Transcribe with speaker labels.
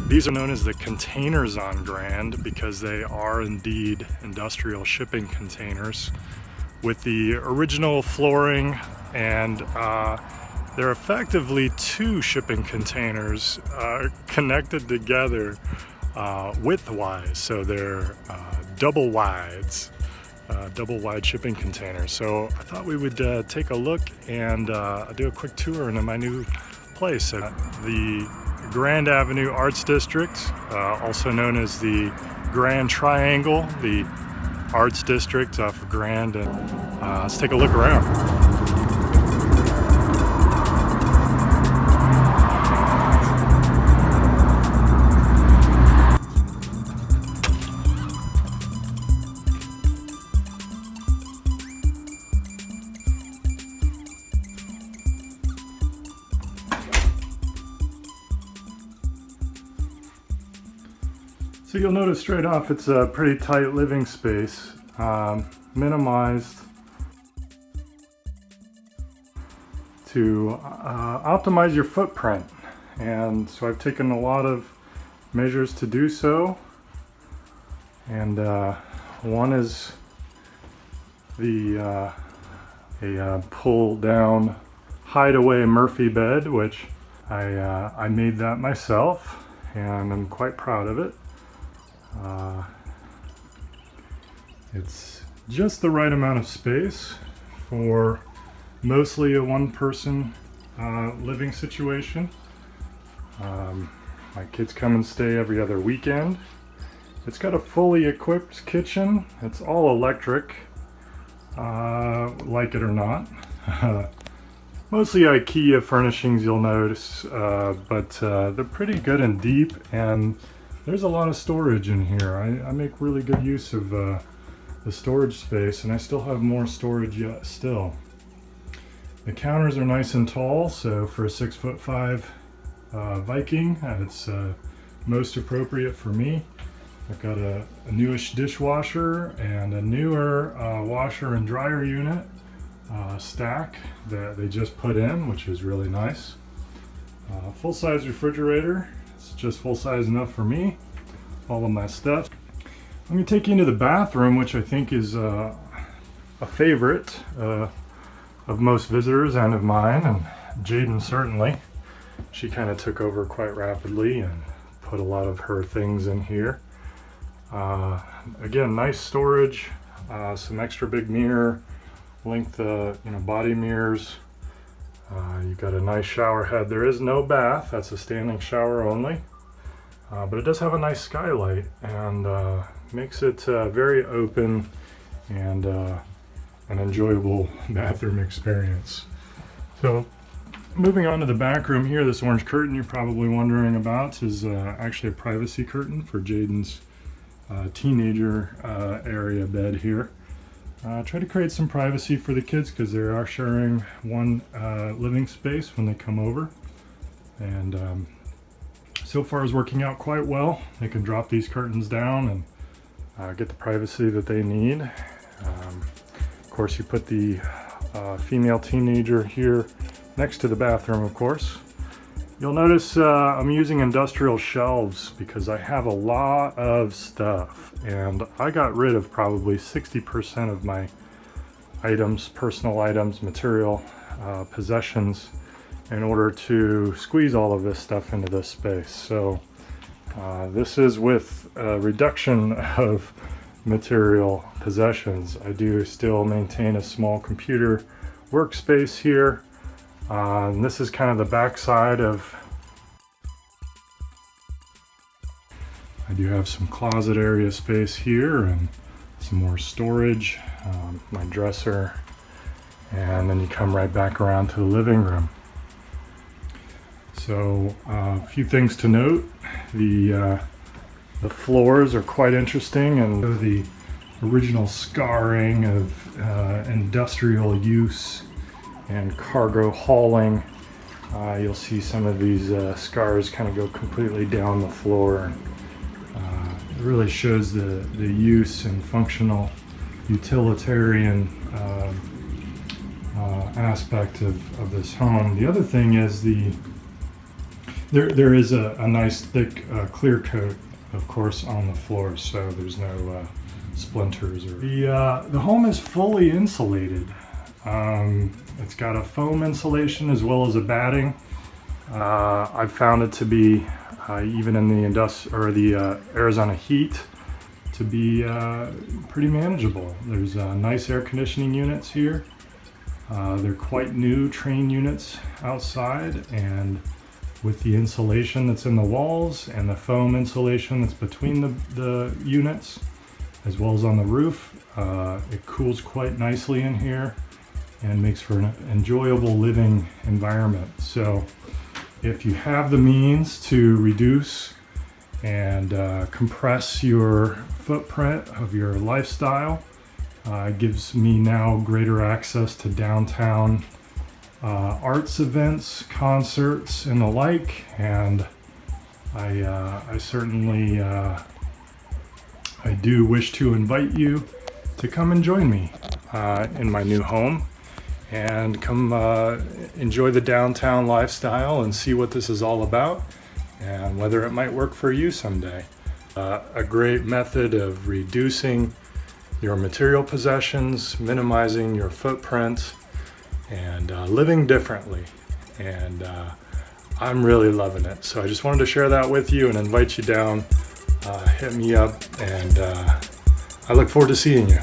Speaker 1: These are known as the containers on Grand because they are indeed industrial shipping containers with the original flooring, and they're effectively two shipping containers connected together widthwise, so they're double wides. Double wide shipping containers. So I thought we would take a look and do a quick tour into my new place at the Grand Avenue Arts District, also known as the Grand Triangle, the Arts District off of Grand. And let's take a look around. So you'll notice straight off it's a pretty tight living space, minimized to optimize your footprint. And so I've taken a lot of measures to do so. And one is a pull down hideaway Murphy bed, which I made that myself and I'm quite proud of it. It's just the right amount of space for mostly a one-person living situation. My kids come and stay every other weekend. It's got a fully equipped kitchen. It's all electric, like it or not. Mostly IKEA furnishings, you'll notice, but they're pretty good and deep, and there's a lot of storage in here. I make really good use of the storage space, and I still have more storage yet still. The counters are nice and tall, so for a 6'5" Viking, it's most appropriate for me. I've got a newish dishwasher and a newer washer and dryer unit stack that they just put in, which is really nice. Full-size refrigerator. It's just full size enough for me, all of my stuff. I'm going to take you into the bathroom, which I think is a favorite of most visitors and of mine, and Jaden certainly. She kind of took over quite rapidly and put a lot of her things in here. Again, nice storage, some extra big mirror length, body mirrors. You've got a nice shower head. There is no bath, that's a standing shower only, but it does have a nice skylight and makes it very open and an enjoyable bathroom experience. So moving on to the back room here, this orange curtain you're probably wondering about is actually a privacy curtain for Jaden's teenager area bed here. Try to create some privacy for the kids because they are sharing one living space when they come over, and so far is working out quite well. They can drop these curtains down and get the privacy that they need. Of course, you put the female teenager here next to the bathroom, of course. You'll notice I'm using industrial shelves because I have a lot of stuff, and I got rid of probably 60% of my items, personal items, material, possessions, in order to squeeze all of this stuff into this space. So this is with a reduction of material possessions. I do still maintain a small computer workspace here. And this is kind of the back side of, I do have some closet area space here and some more storage, my dresser, and then you come right back around to the living room. So a few things to note. The floors are quite interesting, and the original scarring of industrial use and cargo hauling. You'll see some of these scars kind of go completely down the floor. It really shows the use and functional utilitarian aspect of this home. The other thing is There is a nice thick clear coat, of course, on the floor, so there's no splinters. The home is fully insulated. It's got a foam insulation as well as a batting. I've found it to be even in the Arizona heat to be pretty manageable. There's nice air conditioning units here. They're quite new train units outside, and with the insulation that's in the walls and the foam insulation that's between the units, as well as on the roof, it cools quite nicely in here and makes for an enjoyable living environment. So if you have the means to reduce and compress your footprint of your lifestyle, it gives me now greater access to downtown arts events, concerts, and the like. And I certainly I do wish to invite you to come and join me in my new home and come enjoy the downtown lifestyle and see what this is all about and whether it might work for you someday. A great method of reducing your material possessions, minimizing your footprint, and living differently. And I'm really loving it. So I just wanted to share that with you and invite you down. Hit me up, and I look forward to seeing you.